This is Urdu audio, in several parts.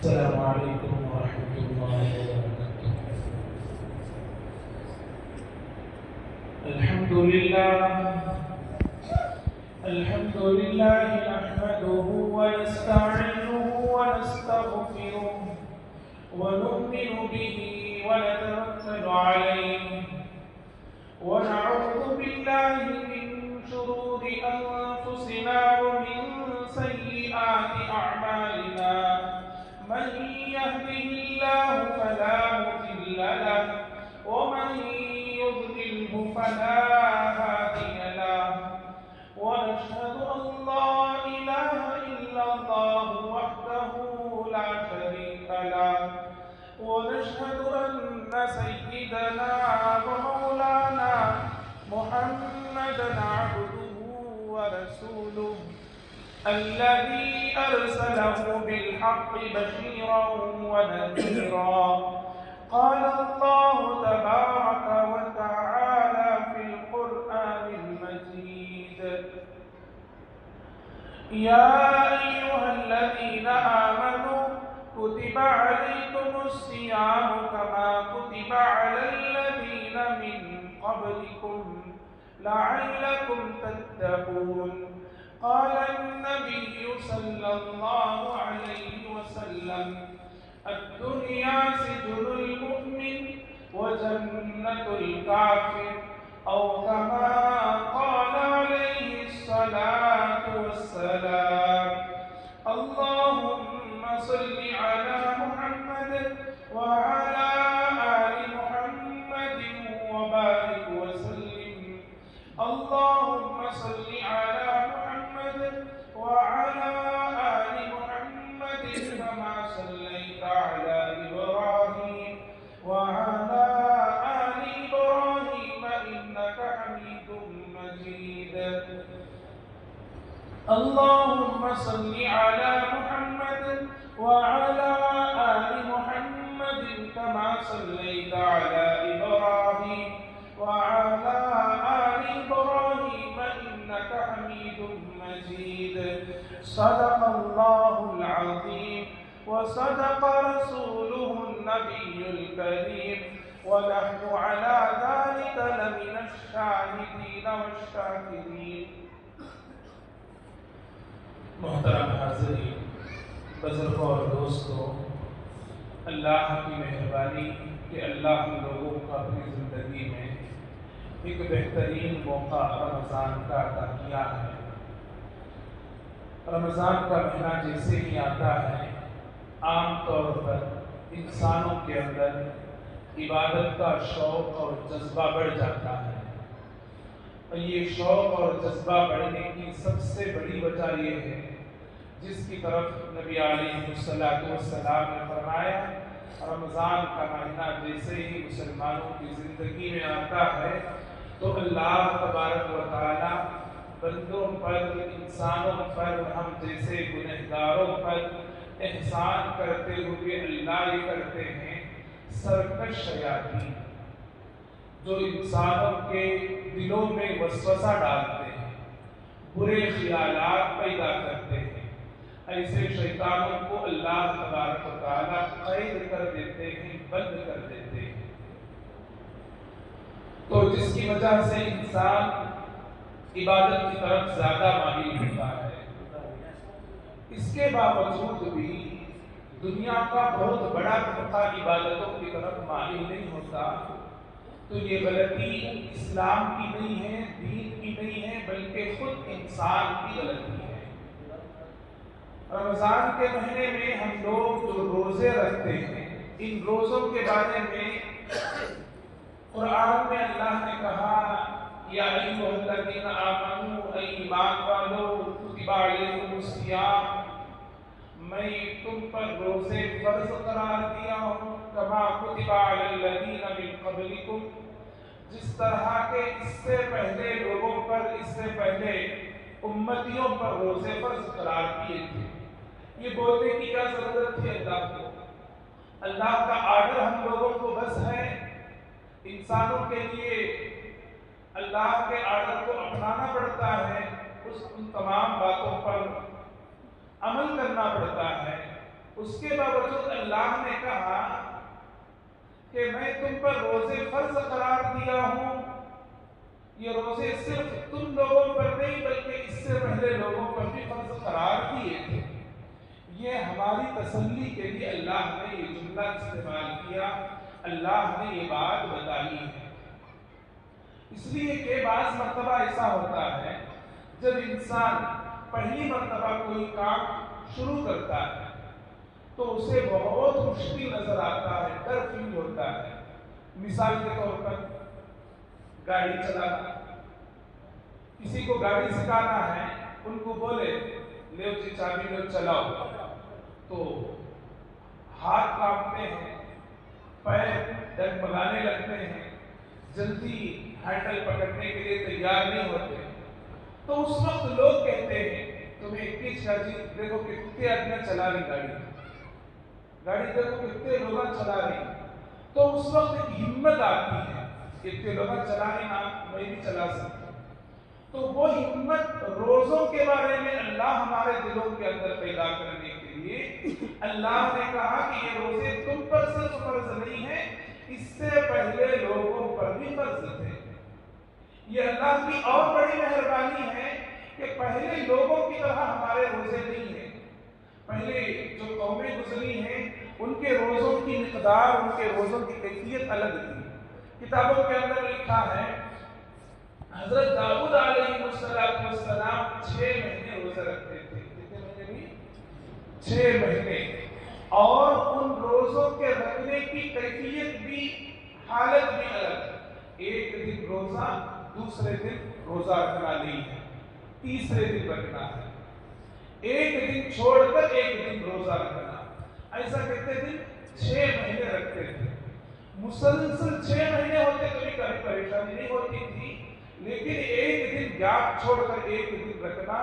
السلام علیکم ورحمۃ اللہ وبرکاتہ۔ الحمد للہ نحمده ونستعینه ونستغفره ونؤمن به ونتوکل علیہ ونعوذ باللہ من شرور انفسنا ومن سیئات اعمالنا، من يهده الله فلا مضل له ومن يضلله فلا هادي له، ونشهد أن لا إله إلا الله وحده لا شريك له، ونشهد أن سيدنا ومولانا محمدا عبده ورسوله الذي أرسله بالحق بشيرا ونذيرا. قال الله تبارك وتعالى في القرآن المجيد: يا أيها الذين آمنوا كتب عليكم الصيام كما كتب على الذين من قبلكم لعلكم تتقون. قال النبي صلى الله عليه وسلم: الدنيا سجن المؤمن وجنة الكافر، أو كما قال عليه الصلاة والسلام. اللهم صل على محمد وعلى آل محمد وبارك وسلم. اللهم صل على محمد وعلى آل محمد كما صليت على إبراهيم وعلى آل إبراهيم إنك حميد مجيد. اللهم صل على محمد وعلى آل محمد كما صليت على إبراهيم وعلى آل إبراهيم إنك حميد مجيد. صدق الله العظيم وصدق رسوله النبي الكريم، ونحن على ذلك لمن الشاهدين والشاكرين. محترم حاضرین، بزرگوں اور دوستوں، اللہ کی مہربانی کہ اللہ ہم لوگوں کو اپنی زندگی میں ایک بہترین موقع رمضان کا عطا کیا ہے۔ رمضان کا مہینہ جیسے ہی آتا ہے، عام طور پر انسانوں کے اندر عبادت کا شوق اور جذبہ بڑھ جاتا ہے، اور یہ شوق اور جذبہ بڑھنے کی سب سے بڑی وجہ یہ ہے جس کی طرف نبی علیہ السلام نے فرمایا، رمضان کا مہینہ جیسے ہی مسلمانوں کی زندگی میں آتا ہے تو اللہ تبارک و تعالی بندوں پر، انسانوں پر، ہم جیسے گنہگاروں پر احسان کرتے ہوئے اللہ یہ کرتے ہیں، سرکش شیاطین جو انسانوں کے دلوں میں وسوسہ ڈالتے ہیں، برے خیالات پیدا کرتے ہیں، ایسے شیطانوں کو اللہ تبارک و تعالیٰ قید کر دیتے ہیں، بند کر دیتے ہیں۔ تو جس کی وجہ سے انسان عبادت کی طرف زیادہ مائل ہوتا ہے، اس کے باوجود بھی دنیا کا بہت بڑا طبقہ عبادتوں کی طرف مائل نہیں ہوتا، تو یہ غلطی اسلام کی نہیں ہے، دین کی نہیں ہے، بلکہ خود انسان کی غلطی ہے۔ رمضان کے مہینے میں ہم لوگ جو روزے رکھتے ہیں، ان روزوں کے بارے میں قرآن میں اللہ نے کہا: یا ایھا الذین آمنوا، اے ایمان والو، کتب علیکم الصیام، میں تم پر روزے فرض قرار دیا ہوں، کما کتب علی الذین من قبلکم، جس طرح کے اس سے پہلے لوگوں پر، اس سے پہلے امتیوں پر روزے فرض قرار دیے تھے۔ یہ بولنے کی کیا ضرورت تھی اللہ کو؟ اللہ کا آرڈر ہم لوگوں کو بس ہے، انسانوں کے لیے اللہ کے آرڈر کو اپنانا پڑتا ہے، ان تمام باتوں پر عمل کرنا پڑتا ہے، اس کے باوجود اللہ نے کہا کہ میں تم پر روزے فرض قرار دیا ہوں. یہ روزے صرف تم لوگوں پر نہیں بلکہ اس سے پہلے لوگوں پر بھی فرض قرار دیے تھے. یہ ہماری تسلی کے لیے اللہ نے یہ جملہ استعمال کیا، اللہ نے یہ بات بتائی ہے. اس لیے کہ بعض مرتبہ ایسا ہوتا ہے جب انسان پہلی مرتبہ کوئی کام شروع کرتا ہے تو اسے بہت مشکل نظر آتا ہے، ڈر فیل ہوتا ہے. مثال کے طور پر گاڑی چلانا، کسی کو گاڑی سکھانا ہے، ان کو بولے لے جی چابی لو چلاؤ، تو ہاتھ کانپتے ہیں، پیر ڈگمگانے لگتے ہیں، جلدی ہینڈل پکڑنے کے لیے تیار نہیں ہوتے. تو اس وقت لوگ کہتے ہیں تمہیں ایک چیز کا جی دیکھو کتنے آدمی چلا رہی گاڑی دیکھو کتنے لوگ چلا رہی. تو اس وقت ایک ہمت آتی ہے، کتنے لوگ چلا رہی نا میں بھی چلا سکتا. تو وہ ہمت روزوں کے بارے میں اللہ ہمارے دلوں کے اندر پیدا کرنے کے لیے اللہ نے کہا کہ یہ روزے تم پر صرف فرض نہیں ہے، اس سے پہلے لوگوں پر بھی فرض تھے. یہ اللہ کی اور بڑی مہربانی ہے کہ پہلے لوگوں کی طرح ہمارے روزے نہیں ہیں. پہلے جو قومیں گزری ہیں ان کے روزوں کی مقدار، ان کے روزوں کی کیفیت الگ تھی. کتابوں کے اندر لکھا ہے حضرت داؤد علیہ السلام 6 مہینے روزہ رکھتے تھے. کتنے مہینے بھی؟ 6 مہینے. اور ان روزوں کے رکھنے کی کیفیت بھی، حالت بھی الگ. ایک دن روزہ، دوسرے دن روزہ رکھنا نہیں ہے، تیسرے دن رکھنا ہے. ایک دن چھوڑ کر ایک دن روزہ رکھنا. ایسا کتنے دن؟ 6 مہینے رکھتے تھے. مسلسل 6 مہینے ہوتے کبھی کبھی پریشانی نہیں ہوتی تھی، لیکن ایک دن گیپ چھوڑ کر ایک دن رکھنا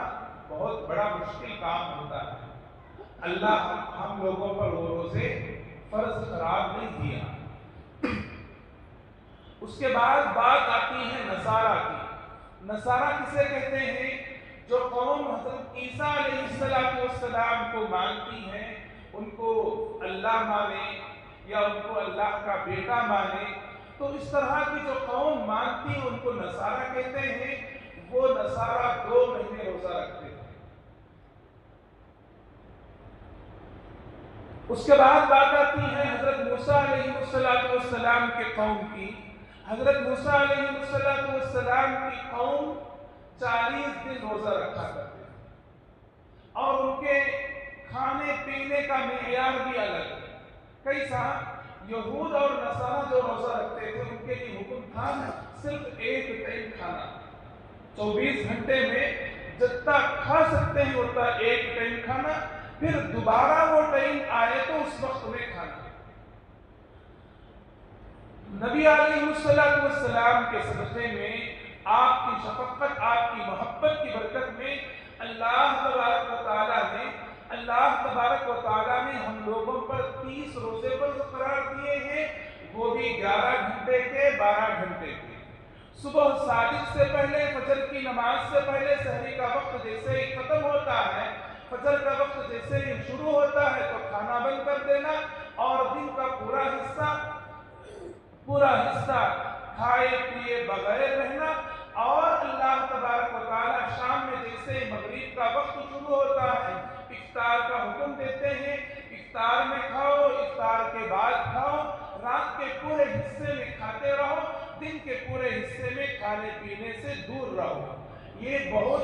بہت بڑا مشکل کام ہوتا ہے. اللہ ہم لوگوں پر وہ روزے فرض قرار نہیں دیا. اس کے بعد بات آتی ہے نصارہ کی. نصارہ کسے کہتے ہیں؟ جو قوم حضرت عیسیٰ علیہ السلام کو مانتی ہے، ان کو اللہ مانے یا ان کو اللہ کا بیٹا مانے. تو اس طرح کی جو قوم مانتی ہے ان کو نصارہ کہتے ہیں. وہ نصارہ 2 مہینے روزہ رکھتے ہیں. اس کے بعد بات آتی ہے حضرت موسیٰ علیہ السلام کے قوم کی. حضرت موسیٰ علیہ السلام کی قوم 40 دن روزہ رکھا کرتے ہیں اور ان کے کھانے پینے کا معیار بھی الگ ہے. کیسا؟ یہود اور نصارہ جو روزہ رکھتے تھے ان کے لیے حکم تھا صرف ایک ٹائم کھانا. 24 گھنٹے میں جتنا کھا سکتے ہیں اتنا ایک ٹائم کھانا، پھر دوبارہ وہ ٹائم آئے تو اس وقت میں کھانا. نبی علیہ السلام کے صدقے میں، آپ کی شفقت، آپ کی محبت کی برکت میں اللہ تبارک و تعالیٰ نے ہم لوگوں پر 30 روزے فرض قرار دیے ہیں، وہ بھی 11 گھنٹے کے، 12 گھنٹے کے. صبح صادق سے پہلے، فجر کی نماز سے پہلے، سحری کا وقت جیسے ہی ختم ہوتا ہے، فجر کا وقت جیسے ہی شروع ہوتا ہے تو کھانا بند کر دینا اور دن کا پورا حصہ کھائے پیے بغیر رہنا. اور اللہ تبارک و تعالیٰ شام میں جیسے مغرب کا وقت شروع ہوتا ہے افطار کا حکم دیتے ہیں، افطار میں کھاؤ، افطار کے بعد کھاؤ، رات کے پورے حصے میں کھاتے رہو، دن کے پورے حصے میں کھانے پینے سے دور رہو. یہ بہت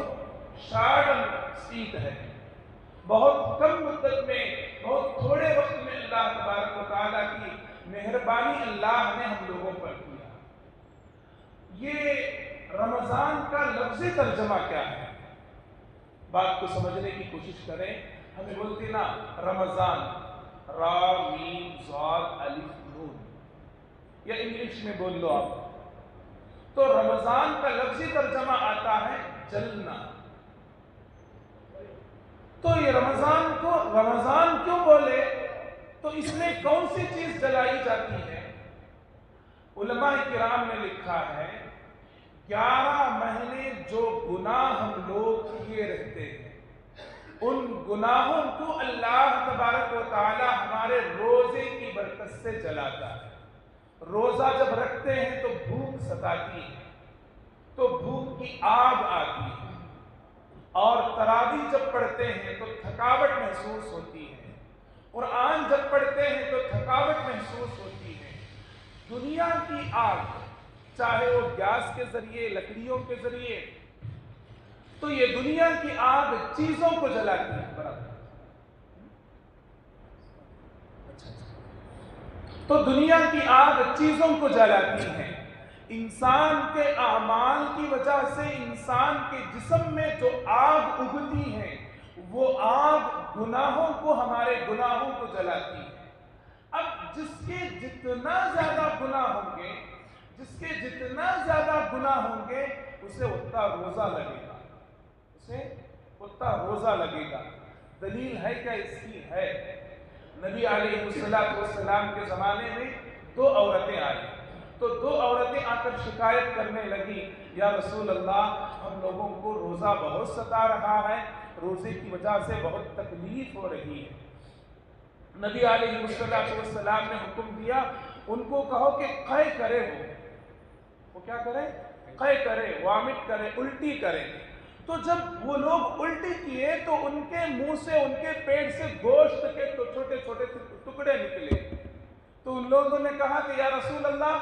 شارٹ اسپیڈ ہے. بہت کم مدت میں، بہت تھوڑے وقت میں اللہ تبارک و تعالیٰ کی مہربانی اللہ نے ہم لوگوں پر کیا. یہ رمضان کا لفظی ترجمہ کیا ہے؟ بات کو سمجھنے کی کوشش کریں. ہمیں بولتے نا رمضان، را میم ضاد الف نون، یا انگلش میں بول لو آپ. تو رمضان کا لفظی ترجمہ آتا ہے جلنا. تو یہ رمضان کو رمضان کیوں بولے؟ تو اس میں کون سی چیز جلائی جاتی ہے؟ علماء کرام نے لکھا ہے 11 مہینے جو گناہ ہم لوگ کیے رہتے ہیں ان گناہوں کو اللہ تبارک و تعالی ہمارے روزے کی برکت سے جلاتا ہے۔ روزہ جب رکھتے ہیں تو بھوک ستاتی ہے، تو بھوک کی آگ آتی ہے، اور تراویح جب پڑھتے ہیں تو تھکاوٹ محسوس ہوتی ہے، قرآن جب پڑھتے ہیں تو تھکاوٹ محسوس ہوتی ہے۔ دنیا کی آگ، چاہے وہ گیس کے ذریعے، لکڑیوں کے ذریعے، تو یہ دنیا کی آگ چیزوں کو جلاتی ہے برابر۔ تو دنیا کی آگ چیزوں کو جلاتی ہے۔ انسان کے اعمال کی وجہ سے انسان کے جسم میں جو آگ اگتی ہے، وہ آگ گناہوں کو، ہمارے گناہوں کو جلاتی ہے۔ اب جس کے جتنا زیادہ گناہ ہوں گے، جس کے جتنا زیادہ گناہ ہوں گے، اسے اتنا روزہ لگے گا، اسے اتنا روزہ لگے گا۔ دلیل ہے کیا اس کی؟ ہے۔ نبی علیہ السلام کے زمانے میں 2 عورتیں آئی، تو 2 عورتیں آ کر شکایت کرنے لگی، یا رسول اللہ، ہم لوگوں کو روزہ بہت ستا رہا ہے، روزے کی وجہ سے بہت تکلیف ہو رہی ہے۔ نبی علیہ السلام نے حکم دیا، ان کو کہو کہ قے کرے، وہ کیا کرے؟ قے کرے، وامٹ کرے، الٹی کرے۔ تو جب وہ لوگ الٹی کیے تو ان کے منہ سے، ان کے پیٹ سے گوشت کے چھوٹے چھوٹے ٹکڑے نکلے۔ تو ان لوگوں نے کہا کہ یا رسول اللہ،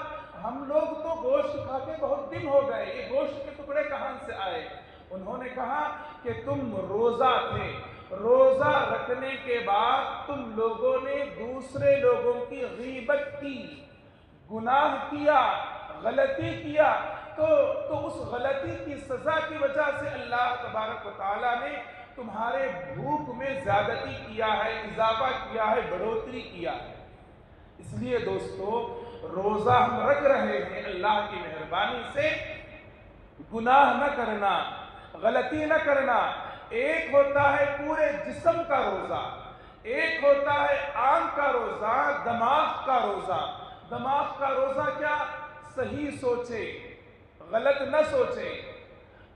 ہم لوگ تو گوشت کھا کے بہت دن ہو گئے، یہ گوشت کے ٹکڑے کہاں سے آئے؟ انہوں نے کہا کہ تم روزہ تھے، روزہ رکھنے کے بعد تم لوگوں نے دوسرے لوگوں کی غیبت کی، گناہ کیا، غلطی کیا، تو اس غلطی کی سزا کی وجہ سے اللہ تبارک و تعالیٰ نے تمہارے بھوک میں زیادتی کیا ہے، اضافہ کیا ہے، بڑھوتری کیا ہے۔ اس لیے دوستو، روزہ ہم رکھ رہے ہیں اللہ کی مہربانی سے، گناہ نہ کرنا، غلطی نہ کرنا۔ ایک ہوتا ہے پورے جسم کا روزہ، ایک ہوتا ہے آنکھ کا روزہ، دماغ کا روزہ۔ دماغ کا روزہ کیا؟ صحیح سوچے، غلط نہ سوچے،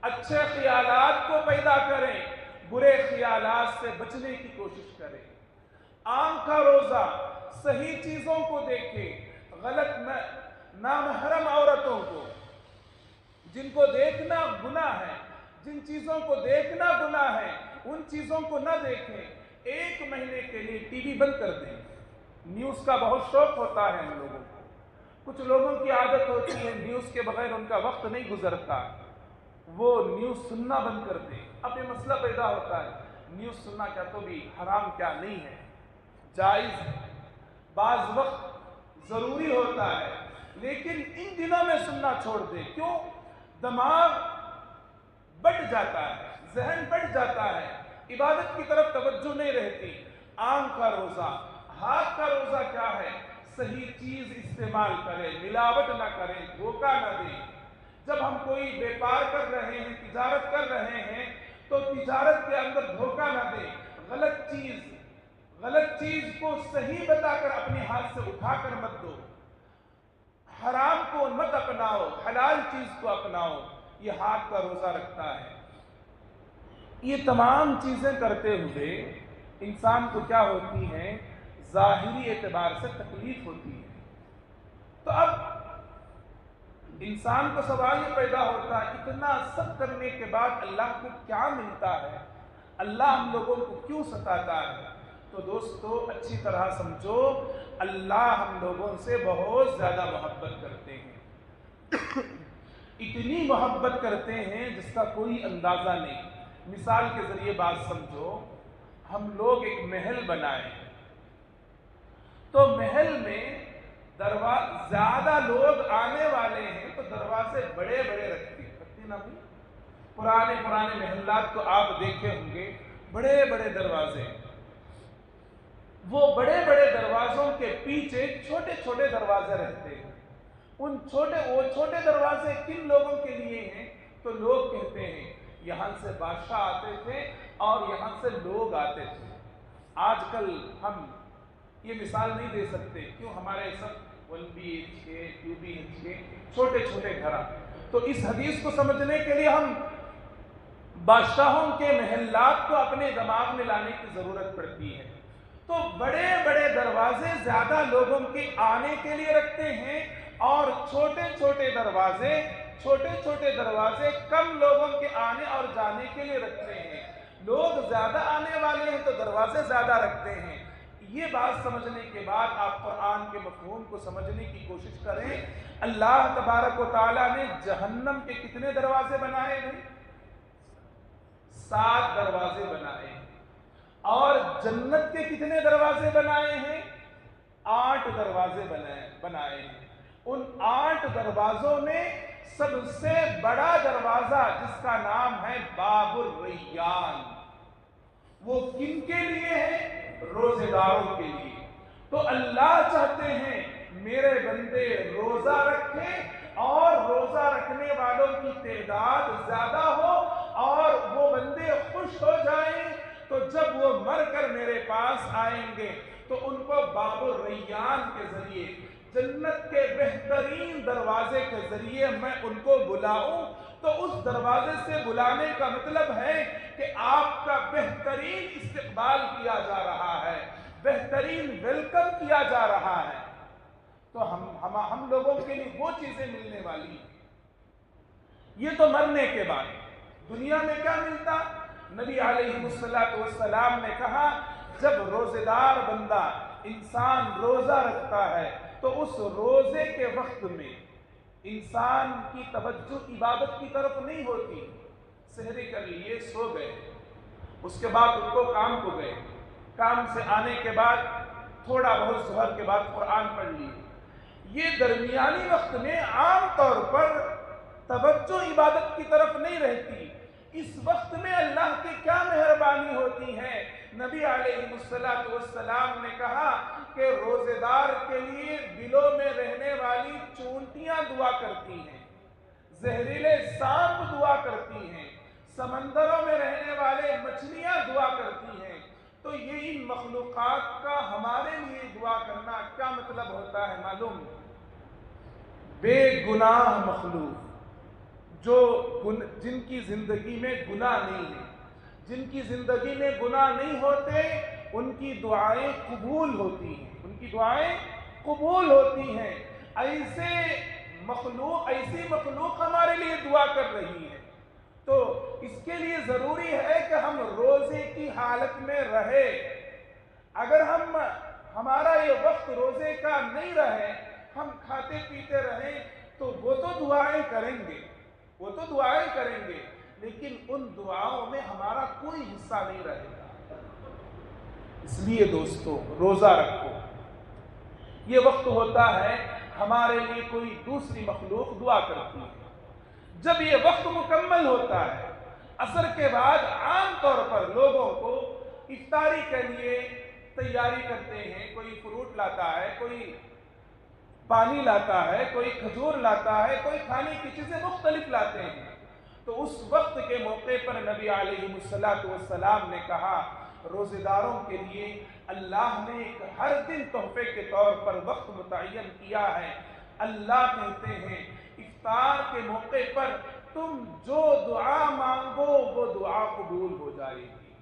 اچھے خیالات کو پیدا کریں، برے خیالات سے بچنے کی کوشش کریں۔ آنکھ کا روزہ، صحیح چیزوں کو دیکھے، غلط نامحرم عورتوں کو، جن کو دیکھنا گناہ ہے، جن چیزوں کو دیکھنا گناہ ہے، ان چیزوں کو نہ دیکھیں۔ 1 مہینے کے لیے ٹی وی بند کر دیں۔ نیوز کا بہت شوق ہوتا ہے ہم لوگوں کو، کچھ لوگوں کی عادت ہوتی ہے نیوز کے بغیر ان کا وقت نہیں گزرتا، وہ نیوز سننا بند کر دیں۔ اب یہ مسئلہ پیدا ہوتا ہے، نیوز سننا کیا تو بھی حرام کیا نہیں ہے، جائز ہے، بعض وقت ضروری ہوتا ہے، لیکن ان دنوں میں سننا چھوڑ دیں۔ کیوں؟ دماغ بٹ جاتا ہے، ذہن بٹ جاتا ہے، عبادت کی طرف توجہ نہیں رہتی۔ آنکھ کا روزہ، ہاتھ کا روزہ کیا ہے؟ صحیح چیز استعمال کریں، ملاوٹ نہ کریں، دھوکہ نہ دیں۔ جب ہم کوئی بیپار کر رہے ہیں، تجارت کر رہے ہیں، تو تجارت کے اندر دھوکہ نہ دیں، غلط چیز کو صحیح بتا کر اپنے ہاتھ سے اٹھا کر مت دو، حرام کو مت اپناؤ، حلال چیز کو اپناؤ۔ یہ ہاتھ کا روزہ رکھتا ہے۔ یہ تمام چیزیں کرتے ہوئے انسان کو کیا ہوتی ہیں؟ ظاہری اعتبار سے تکلیف ہوتی ہے۔ تو اب انسان کو سوال یہ پیدا ہوتا ہے، اتنا سب کرنے کے بعد اللہ کو کیا ملتا ہے؟ اللہ ہم لوگوں کو کیوں ستاتا ہے؟ تو دوستو، اچھی طرح سمجھو، اللہ ہم لوگوں سے بہت زیادہ محبت کرتے ہیں، اتنی محبت کرتے ہیں جس کا کوئی اندازہ نہیں۔ مثال کے ذریعے بات سمجھو، ہم لوگ ایک محل بنائیں، تو محل میں زیادہ لوگ آنے والے ہیں تو دروازے بڑے بڑے رکھتے نا بھی۔ پرانے محلات کو آپ دیکھے ہوں گے، بڑے بڑے دروازے، وہ بڑے بڑے دروازوں کے پیچھے چھوٹے چھوٹے دروازے رہتے ہیں۔ وہ چھوٹے دروازے کن لوگوں کے لیے ہیں؟ تو لوگ کہتے ہیں یہاں سے بادشاہ آتے تھے اور یہاں سے لوگ آتے تھے۔ آج کل ہم یہ مثال نہیں دے سکتے، کیوں؟ ہمارے سب 1 BHK 2 BHK چھوٹے چھوٹے گھر۔ تو اس حدیث کو سمجھنے کے لیے ہم بادشاہوں کے محلات کو اپنے دماغ میں لانے کی ضرورت پڑتی ہے، تو بڑے بڑے دروازے زیادہ لوگوں کے آنے کے لیے رکھتے ہیں اور چھوٹے چھوٹے دروازے کم لوگوں کے آنے اور جانے کے لیے رکھتے ہیں۔ لوگ زیادہ آنے والے ہیں تو دروازے زیادہ رکھتے ہیں۔ یہ بات سمجھنے کے بعد آپ قرآن کے مفہوم کو سمجھنے کی کوشش کریں۔ اللہ تبارک و تعالیٰ نے جہنم کے کتنے دروازے بنائے ہیں؟ 7 دروازے بنائے ہیں۔ اور جنت کے کتنے دروازے بنائے ہیں؟ 8 دروازے بنائے ہیں۔ ان 8 دروازوں میں سب سے بڑا دروازہ جس کا نام ہے باب الریان، وہ کن کے لیے ہے؟ روزے داروں کے لیے۔ تو اللہ چاہتے ہیں میرے بندے روزہ رکھیں اور روزہ رکھنے والوں کی تعداد زیادہ ہو اور وہ بندے خوش ہو جائیں، تو جب وہ مر کر میرے پاس آئیں گے تو ان کو باب الریان کے ذریعے، جنت کے بہترین دروازے کے ذریعے میں ان کو بلاؤں۔ تو اس دروازے سے بلانے کا مطلب ہے کہ آپ کا بہترین استقبال کیا جا رہا ہے، بہترین ویلکم کیا جا رہا ہے۔ تو ہم لوگوں کے لیے وہ چیزیں ملنے والی ہیں۔ یہ تو مرنے کے بعد دنیا میں کیا ملتا؟ نبی علیہ السلام نے کہا جب روزے دار بندہ انسان روزہ رکھتا ہے تو اس روزے کے وقت میں انسان کی توجہ عبادت کی طرف نہیں ہوتی۔ سحری کر لیے، سو گئے، اس کے بعد ان کو کام کو گئے، کام سے آنے کے بعد تھوڑا بہت ظہر کے بعد قرآن پڑھ لیے۔ یہ درمیانی وقت میں عام طور پر توجہ عبادت کی طرف نہیں رہتی۔ اس وقت میں اللہ کی کیا مہربانی ہوتی ہے؟ نبی علیہ السلام نے کہا کہ روزے دار کے لیے بلوں میں رہنے والی چونٹیاں دعا کرتی ہیں، زہریلے سانپ دعا کرتی ہیں، سمندروں میں رہنے والے مچھلیاں دعا کرتی ہیں۔ تو یہ ان مخلوقات کا ہمارے لیے دعا کرنا کیا مطلب ہوتا ہے معلوم؟ بے گناہ مخلوق جن کی زندگی میں گناہ نہیں ہے، جن کی زندگی میں گناہ نہیں ہوتے، ان کی دعائیں قبول ہوتی ہیں، ان کی دعائیں قبول ہوتی ہیں۔ ایسی مخلوق ہمارے لیے دعا کر رہی ہے، تو اس کے لیے ضروری ہے کہ ہم روزے کی حالت میں رہے۔ اگر ہمارا یہ وقت روزے کا نہیں رہے، ہم کھاتے پیتے رہیں، تو وہ تو دعائیں کریں گے، لیکن ان دعاؤں میں ہمارا کوئی حصہ نہیں رہے گا۔ اس لیے دوستو روزہ رکھو۔ یہ وقت ہوتا ہے ہمارے لیے کوئی دوسری مخلوق دعا کرتی ہے۔ جب یہ وقت مکمل ہوتا ہے، عصر کے بعد عام طور پر لوگوں کو افطاری کے لیے تیاری کرتے ہیں، کوئی فروٹ لاتا ہے، کوئی پانی لاتا ہے، کوئی کھجور لاتا ہے، کوئی کھانے کی چیزیں مختلف لاتے ہیں۔ تو اس وقت کے موقع پر نبی علیہ السلام نے کہا روزے داروں کے لیے اللہ نے ایک ہر دن تحفے کے طور پر وقت متعین کیا ہے۔ اللہ کہتے ہیں افطار کے موقع پر تم جو دعا مانگو وہ دعا قبول ہو جائے گی،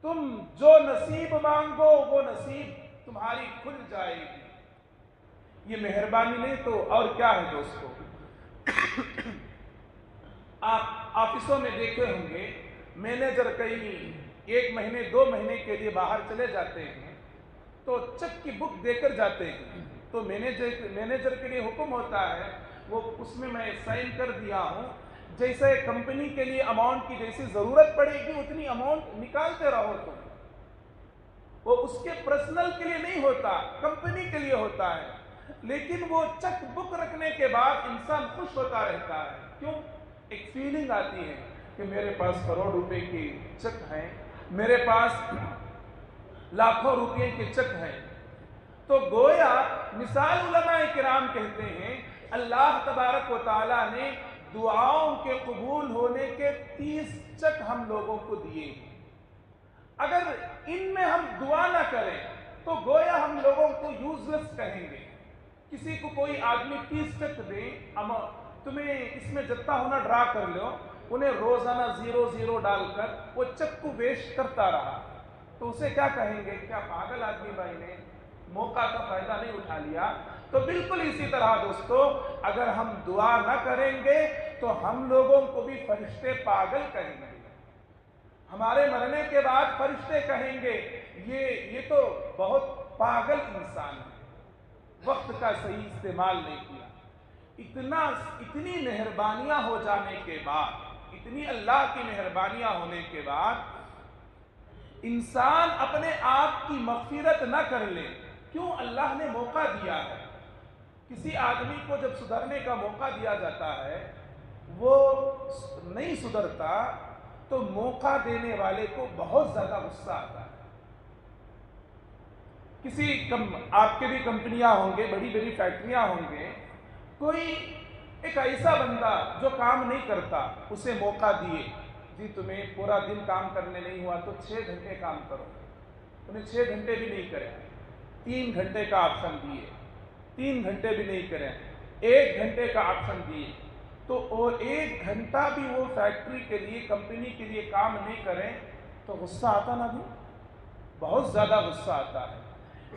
تم جو نصیب مانگو وہ نصیب تمہاری کھل جائے گی۔ یہ مہربانی نہیں تو اور کیا ہے دوستو؟ آپ آفسوں میں دیکھے ہوں گے مینیجر کئی 1 مہینے 2 مہینے کے لیے باہر چلے جاتے ہیں تو چیک کی بک دے کر جاتے ہیں، تو مینیجر کے لیے حکم ہوتا ہے، وہ اس میں سائن کر دیا ہوں، جیسے کمپنی کے لیے اماؤنٹ کی جیسی ضرورت پڑے گی اتنی اماؤنٹ نکالتے رہو تم۔ وہ اس کے پرسنل کے لیے نہیں ہوتا، کمپنی کے لیے ہوتا ہے، لیکن وہ چیک بک رکھنے کے بعد انسان خوش ہوتا رہتا ہے۔ کیوں؟ ایک فیلنگ آتی ہے کہ میرے پاس کروڑ روپے کے چیک ہیں، میرے پاس لاکھوں روپے کے چیک ہیں۔ تو گویا مثال علماء کرام کہتے ہیں اللہ تبارک و تعالیٰ نے دعاؤں کے قبول ہونے کے 30 چیک ہم لوگوں کو دیے ہیں۔ اگر ان میں ہم دعا نہ کریں تو گویا ہم لوگوں کو یوزلیس کہیں گے۔ کسی کو کوئی آدمی 30 چیک دے، تمہیں اس میں جتنا ہونا ڈرا کر لو، انہیں روزانہ 0 ڈال کر وہ چکو ویسٹ کرتا رہا، تو اسے کیا کہیں گے؟ کیا پاگل آدمی بھائی نے موقع کا فائدہ نہیں اٹھا لیا؟ تو بالکل اسی طرح دوستو، اگر ہم دعا نہ کریں گے تو ہم لوگوں کو بھی فرشتے پاگل کہیں گے، ہمارے مرنے کے بعد فرشتے کہیں گے یہ تو بہت پاگل انسان ہے، وقت کا صحیح استعمال نہیں کیا۔ اتنی مہربانیاں ہو جانے کے بعد، اتنی اللہ کی مہربانیاں ہونے کے بعد انسان اپنے آپ کی مغفرت نہ کر لے۔ کیوں؟ اللہ نے موقع دیا ہے۔ کسی آدمی کو جب سدھرنے کا موقع دیا جاتا ہے، وہ نہیں سدھرتا تو موقع دینے والے کو بہت زیادہ غصہ آتا ہے۔ آپ کے بھی کمپنیاں ہوں گے، بڑی بڑی فیکٹریاں ہوں گے، کوئی ایک ایسا بندہ جو کام نہیں کرتا، اسے موقع دیے، جی تمہیں پورا دن کام کرنے نہیں ہوا تو 6 گھنٹے کام کرو، انہیں 6 گھنٹے بھی نہیں کرے، 3 گھنٹے کا آپشن دیے، 3 گھنٹے بھی نہیں کرے، 1 گھنٹے کا آپشن دیے، تو اور 1 گھنٹہ بھی وہ فیکٹری کے لیے، کمپنی کے لیے کام نہیں کریں تو غصہ آتا نہ بھی؟ بہت زیادہ غصہ آتا ہے۔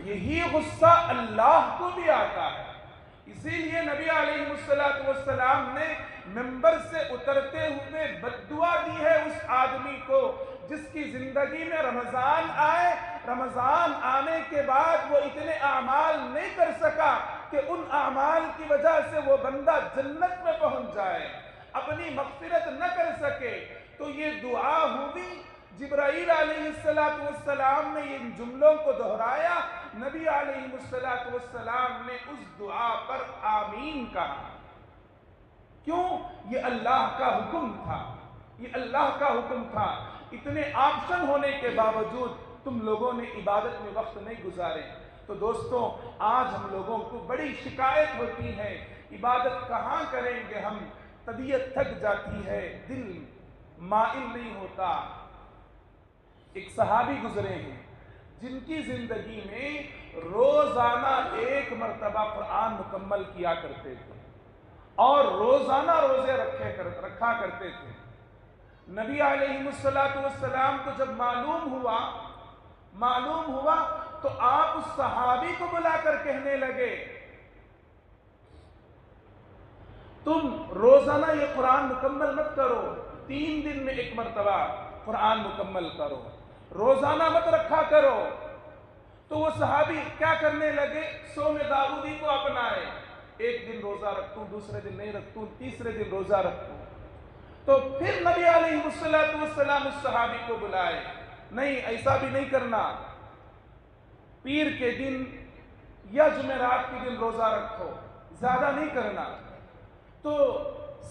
یہی غصہ اللہ کو بھی آتا ہے۔ اسی لیے نبی علیہ السلام نے منبر سے اترتے ہوئے بددعا دی ہے اس آدمی کو جس کی زندگی میں رمضان آئے، رمضان آنے کے بعد وہ اتنے اعمال نہیں کر سکا کہ ان اعمال کی وجہ سے وہ بندہ جنت میں پہنچ جائے، اپنی مغفرت نہ کر سکے۔ تو یہ دعا ہوئی، جبرائیل علیہ السلام نے ان جملوں کو دہرایا، نبی علیہ السلام نے اس دعا پر آمین کہا۔ کیوں؟ یہ اللہ کا حکم تھا، یہ اللہ کا حکم تھا۔ اتنے آپشن ہونے کے باوجود تم لوگوں نے عبادت میں وقت نہیں گزارے۔ تو دوستوں، آج ہم لوگوں کو بڑی شکایت ہوتی ہے، عبادت کہاں کریں گے ہم، طبیعت تھک جاتی ہے، دل مائل نہیں ہوتا۔ ایک صحابی گزرے ہیں جن کی زندگی میں روزانہ 1 مرتبہ قرآن مکمل کیا کرتے تھے اور روزانہ روزے رکھا کرتے تھے۔ نبی علیہ السلام کو جب معلوم ہوا تو آپ اس صحابی کو بلا کر کہنے لگے، تم روزانہ یہ قرآن مکمل مت کرو، 3 دن میں 1 مرتبہ قرآن مکمل کرو، روزانہ مت رکھا کرو۔ تو وہ صحابی کیا کرنے لگے؟ صوم داؤدی کو اپنائے، 1 دن روزہ رکھتوں، دوسرے دن نہیں رکھتوں، تیسرے دن روزہ رکھتوں۔ تو پھر نبی علیہ السلام اس صحابی کو بلائے، نہیں ایسا بھی نہیں کرنا، پیر کے دن یا جمعرات کے دن روزہ رکھو، زیادہ نہیں کرنا۔ تو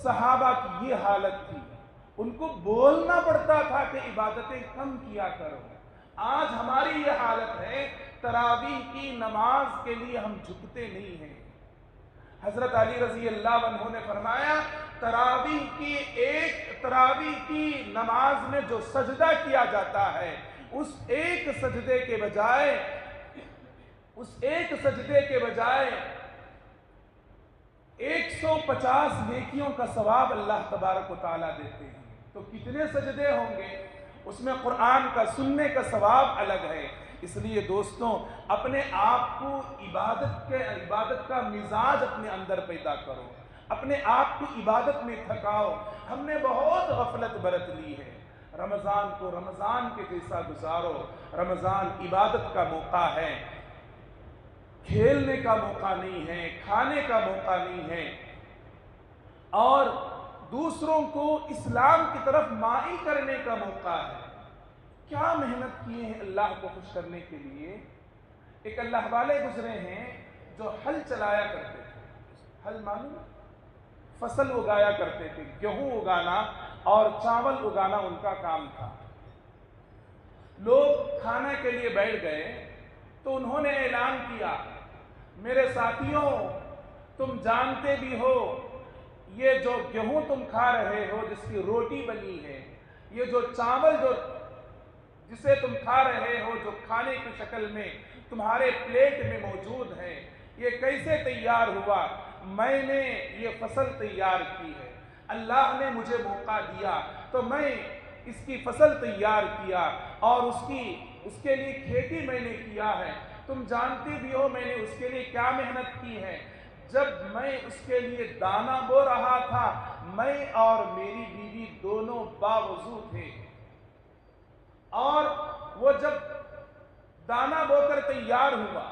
صحابہ کی یہ حالت تھی، ان کو بولنا پڑتا تھا کہ عبادتیں کم کیا کرو۔ آج ہماری یہ حالت ہے، تراویح کی نماز کے لیے ہم جھکتے نہیں ہیں۔ حضرت علی رضی اللہ عنہ نے فرمایا، تراویح کی نماز میں جو سجدہ کیا جاتا ہے، اس ایک سجدے کے بجائے 150 نیکیوں کا ثواب اللہ تبارک و تعالیٰ دیتے ہیں۔ تو کتنے سجدے ہوں گے؟ اس میں قرآن کا سننے کا ثواب الگ ہے۔ اس لیے دوستوں، اپنے آپ کو عبادت کا مزاج اپنے اندر پیدا کرو، اپنے آپ کو عبادت میں تھکاؤ۔ ہم نے بہت غفلت برت لی ہے۔ رمضان کو رمضان کے جیسا گزارو۔ رمضان عبادت کا موقع ہے، کھیلنے کا موقع نہیں ہے، کھانے کا موقع نہیں ہے، اور دوسروں کو اسلام کی طرف مائل کرنے کا موقع ہے۔ کیا محنت کیے ہیں اللہ کو خوش کرنے کے لیے۔ ایک اللہ والے گزرے ہیں جو ہل چلایا کرتے تھے، ہل معلوم، فصل اگایا کرتے تھے، گیہوں اگانا اور چاول اگانا ان کا کام تھا۔ لوگ کھانے کے لیے بیٹھ گئے تو انہوں نے اعلان کیا، میرے ساتھیوں، تم جانتے بھی ہو یہ جو گیہوں تم کھا رہے ہو، جس کی روٹی بنی ہے، یہ جو چاول جسے تم کھا رہے ہو، جو کھانے کی شکل میں تمہارے پلیٹ میں موجود ہے، یہ کیسے تیار ہوا؟ میں نے یہ فصل تیار کی ہے۔ اللہ نے مجھے موقع دیا تو میں اس کی فصل تیار کیا اور اس کے لیے کھیتی میں نے کیا ہے. تم جانتے بھی ہو میں نے اس کے لیے کیا محنت کی ہے. جب میں اس کے لیے دانا بو رہا تھا میں اور میری بیوی دونوں باوضو تھے اور وہ جب دانا بو کر تیار ہوا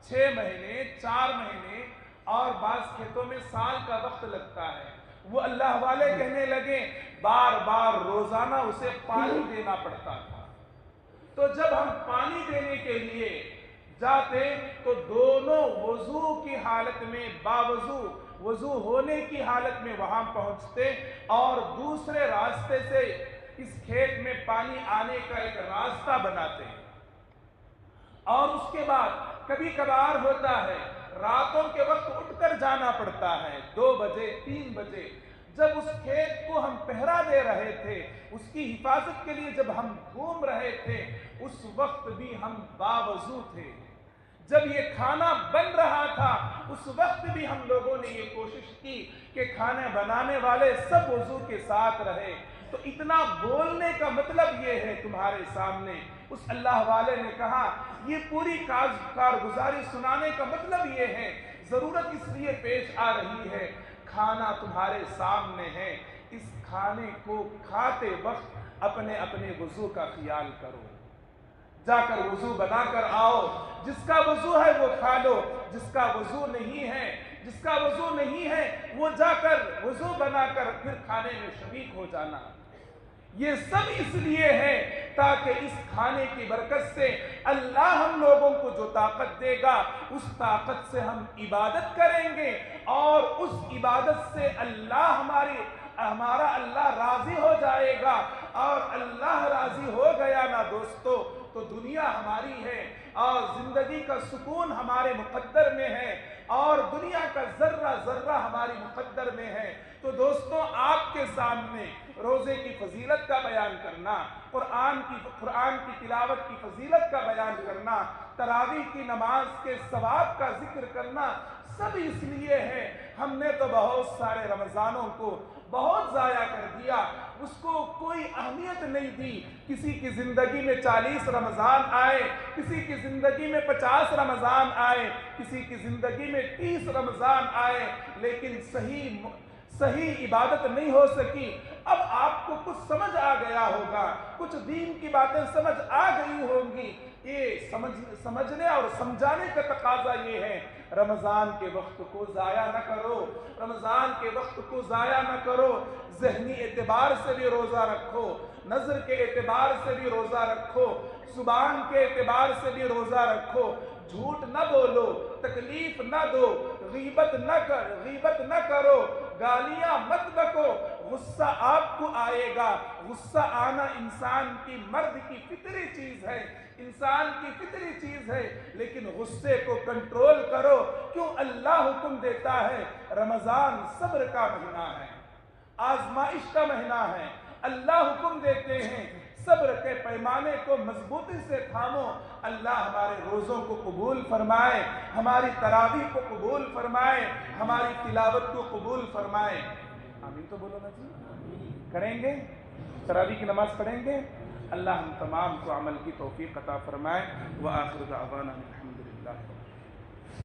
6 مہینے 4 مہینے اور بعض کھیتوں میں سال کا وقت لگتا ہے. وہ اللہ والے کہنے لگے بار بار روزانہ اسے پانی دینا پڑتا تھا. تو جب ہم پانی دینے کے لیے جاتے تو دونوں وضو کی حالت میں باوضو وضو ہونے کی حالت میں وہاں پہنچتے اور دوسرے راستے سے اس کھیت میں پانی آنے کا ایک راستہ بناتے. اور اس کے بعد کبھی کبھار ہوتا ہے راتوں کے وقت اٹھ کر جانا پڑتا ہے 2 بجے 3 بجے. جب اس کھیت کو ہم پہرا دے رہے تھے اس کی حفاظت کے لیے جب ہم گھوم رہے تھے اس وقت بھی ہم باوضو تھے. جب یہ کھانا بن رہا تھا اس وقت بھی ہم لوگوں نے یہ کوشش کی کہ کھانے بنانے والے سب وضو کے ساتھ رہے. تو اتنا بولنے کا مطلب یہ ہے تمہارے سامنے اس اللہ والے نے کہا یہ پوری کارگزاری سنانے کا مطلب یہ ہے ضرورت اس لیے پیش آ رہی ہے کھانا تمہارے سامنے ہے. اس کھانے کو کھاتے وقت اپنے اپنے وضو کا خیال کرو. جا کر وضو بنا کر آؤ. جس کا وضو ہے وہ کھا لو. جس کا وضو نہیں ہے وہ جا کر وضو بنا کر پھر کھانے میں شریک ہو جانا. یہ سب اس لیے ہے تاکہ اس کھانے کی برکت سے اللہ ہم لوگوں کو جو طاقت دے گا اس طاقت سے ہم عبادت کریں گے اور اس عبادت سے ہمارا اللہ راضی ہو جائے گا. اور اللہ راضی ہو گیا نا دوستو تو دنیا ہماری ہے اور زندگی کا سکون ہمارے مقدر میں ہے اور دنیا کا ذرہ ذرہ ہماری مقدر میں ہے. تو دوستوں آپ کے سامنے روزے کی فضیلت کا بیان کرنا قرآن کی تلاوت کی فضیلت کا بیان کرنا تراویح کی نماز کے ثواب کا ذکر کرنا سب اس لیے ہے. ہم نے تو بہت سارے رمضانوں کو بہت ضائع کر دیا اس کو کوئی اہمیت نہیں دی. کسی کی زندگی میں 40 رمضان آئے کسی کی زندگی میں 50 رمضان آئے کسی کی زندگی میں 30 رمضان آئے لیکن صحیح عبادت نہیں ہو سکی. اب آپ کو کچھ سمجھ آ گیا ہوگا کچھ دین کی باتیں سمجھ آ گئی ہوں گی. یہ سمجھنے اور سمجھانے کا تقاضا یہ ہے رمضان کے وقت کو ضائع نہ کرو. رمضان کے وقت کو ضائع نہ کرو. ذہنی اعتبار سے بھی روزہ رکھو نظر کے اعتبار سے بھی روزہ رکھو زبان کے اعتبار سے بھی روزہ رکھو. جھوٹ نہ بولو تکلیف نہ دو غیبت نہ کرو گالیاں مت بکو. غصہ آپ کو آئے گا. غصہ آنا انسان کی مرد کی فطری چیز ہے لیکن غصے کو کنٹرول کرو. کیوں اللہ حکم دیتا ہے رمضان صبر کا مہینہ ہے آزمائش کا مہینہ ہے. اللہ حکم دیتے ہیں صبر کے پیمانے کو مضبوطی سے تھامو. اللہ ہمارے روزوں کو قبول فرمائے ہماری تراویح کو قبول فرمائے ہماری تلاوت کو قبول فرمائے. آمین تو بولو نا جی. کریں گے تراویح کی نماز پڑھیں گے. اللہ ہم تمام کو عمل کی توفیق عطا فرمائے. وآخر دعوانا الحمدللہ.